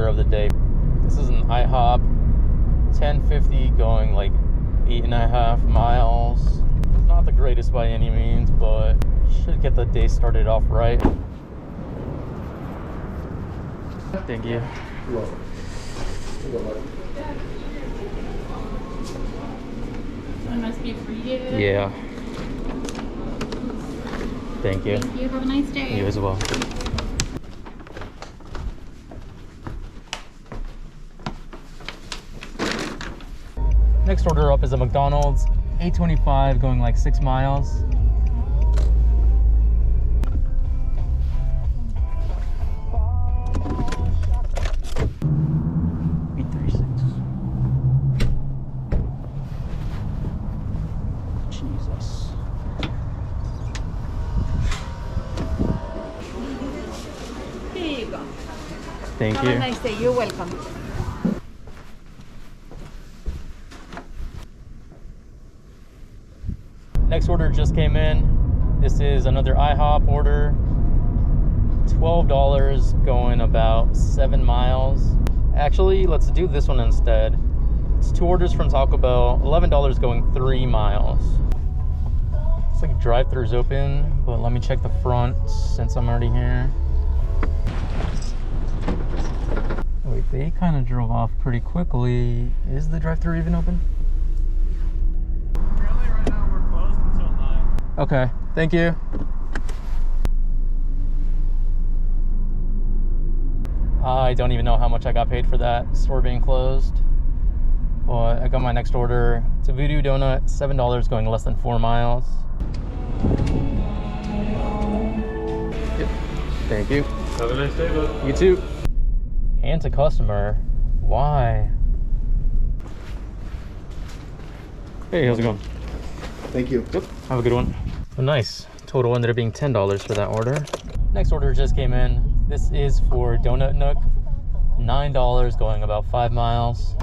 order of the day. This is an IHOP 1050 going like 8.5 miles. Not the greatest by any means, but should get the day started off right. Thank you. You're welcome. One must be for you. Yeah. Thank you. Thank you. Have a nice day. You as well. Next order up is a McDonald's, $8.25 going like 6 miles. Jesus. Here you go. Thank Have you. a nice day. You're welcome. Next order just came in. This is another IHOP order. $12 going about 7 miles. Actually, let's do this one instead. It's 2 orders from Taco Bell, $11 going 3 miles. Looks like drive-thru's open, but let me check the front since I'm already here. Wait, they kind of drove off pretty quickly. Is the drive-thru even open? Apparently right now we're closed until 9. Okay, thank you. I don't even know how much I got paid for that store being closed. But I got my next order. It's a Voodoo Donut, $7 going less than 4 miles. Yep. Thank you. Have a nice day, bud. You too. And to customer. Why? Hey, how's it going? Thank you. Yep. Have a good one. Oh, nice. Total ended up being $10 for that order. Next order just came in. This is for Donut Nook. $9 going about 5 miles.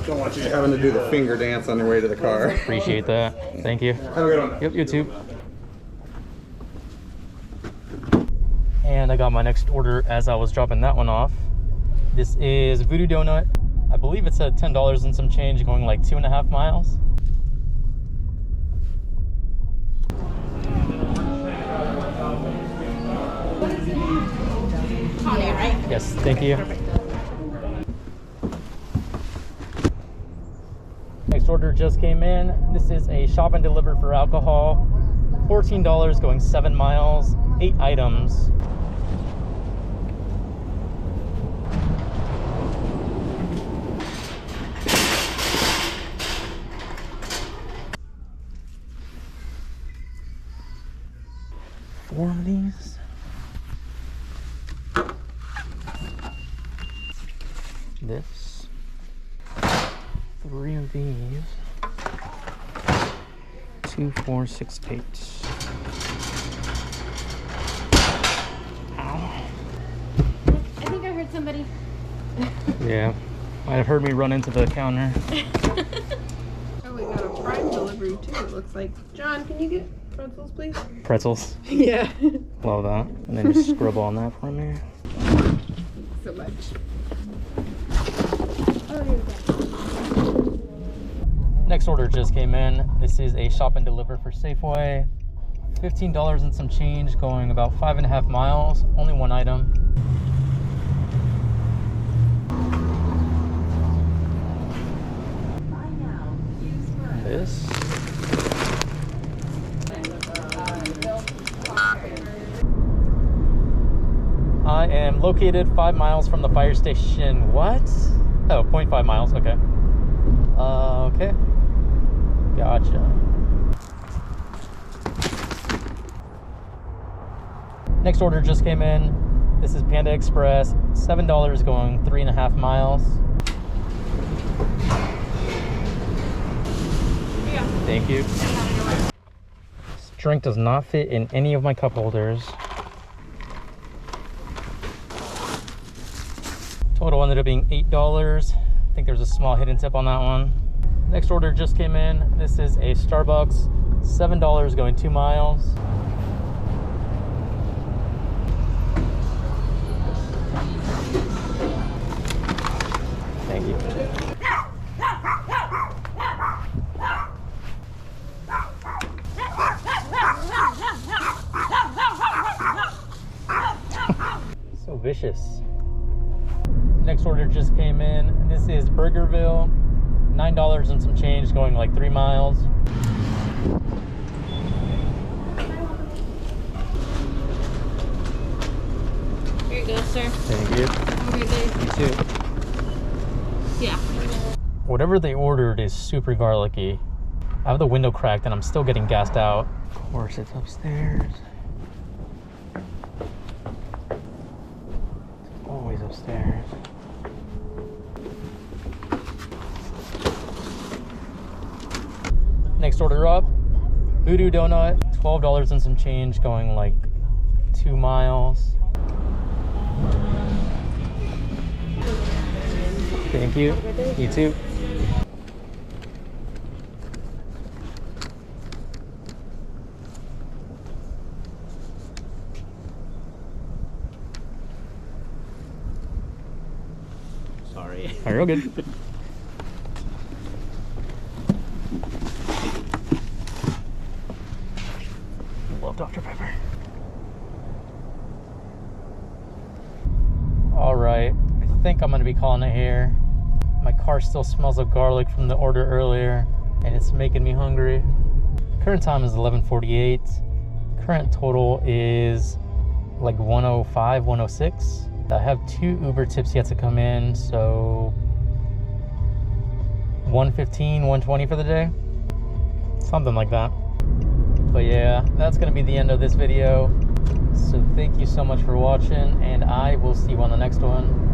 Don't want you having to do the finger dance on your way to the car. Appreciate that. Thank you. Have a good one. Yep, you too. And I got my next order as I was dropping that one off. This is Voodoo Donut. I believe it said $10 and some change going like 2.5 miles. Honey, right? Yes, thank you. Perfect. Next order just came in. This is a shop and deliver for alcohol. $14 going 7 miles, 8 items. Four of these. This. 3 of these. 2, 4, 6, 8. Ow. I think I heard somebody. Yeah, might have heard me run into the counter. Oh, we got a Prime delivery too, it looks like. John, can you get pretzels, please? Pretzels. Yeah. Love that. And then just scribble on that for me. So much. Next order just came in. This is a shop and deliver for Safeway. $15 and some change going about 5.5 miles. Only 1 item. This. I am located 5 miles from the fire station. What? Oh, 0.5 miles. Okay. Okay. Gotcha. Next order just came in. This is Panda Express. $7 going 3.5 miles. Yeah. Thank you. This drink does not fit in any of my cup holders. Total ended up being $8. I think there's a small hidden tip on that one. Next order just came in. This is a Starbucks. $7 going 2 miles. Thank you. So vicious. Next order just came in. This is Burgerville. $9 and some change, going like 3 miles. Here you go, sir. Thank you. Have a great day. You too. Yeah. Whatever they ordered is super garlicky. I have the window cracked and I'm still getting gassed out. Of course, it's upstairs. It's always upstairs. Next order up, Voodoo Donut, $12 and some change, going like 2 miles. Thank you. You too. Sorry. Are you good? Love Dr. Pepper. All right, I think I'm gonna be calling it here. My car still smells of garlic from the order earlier, and it's making me hungry. Current time is 11:48. Current total is like 105, 106. I have 2 Uber tips yet to come in, so 115, 120 for the day. Something like that. But yeah, that's gonna be the end of this video. So thank you so much for watching, and I will see you on the next one.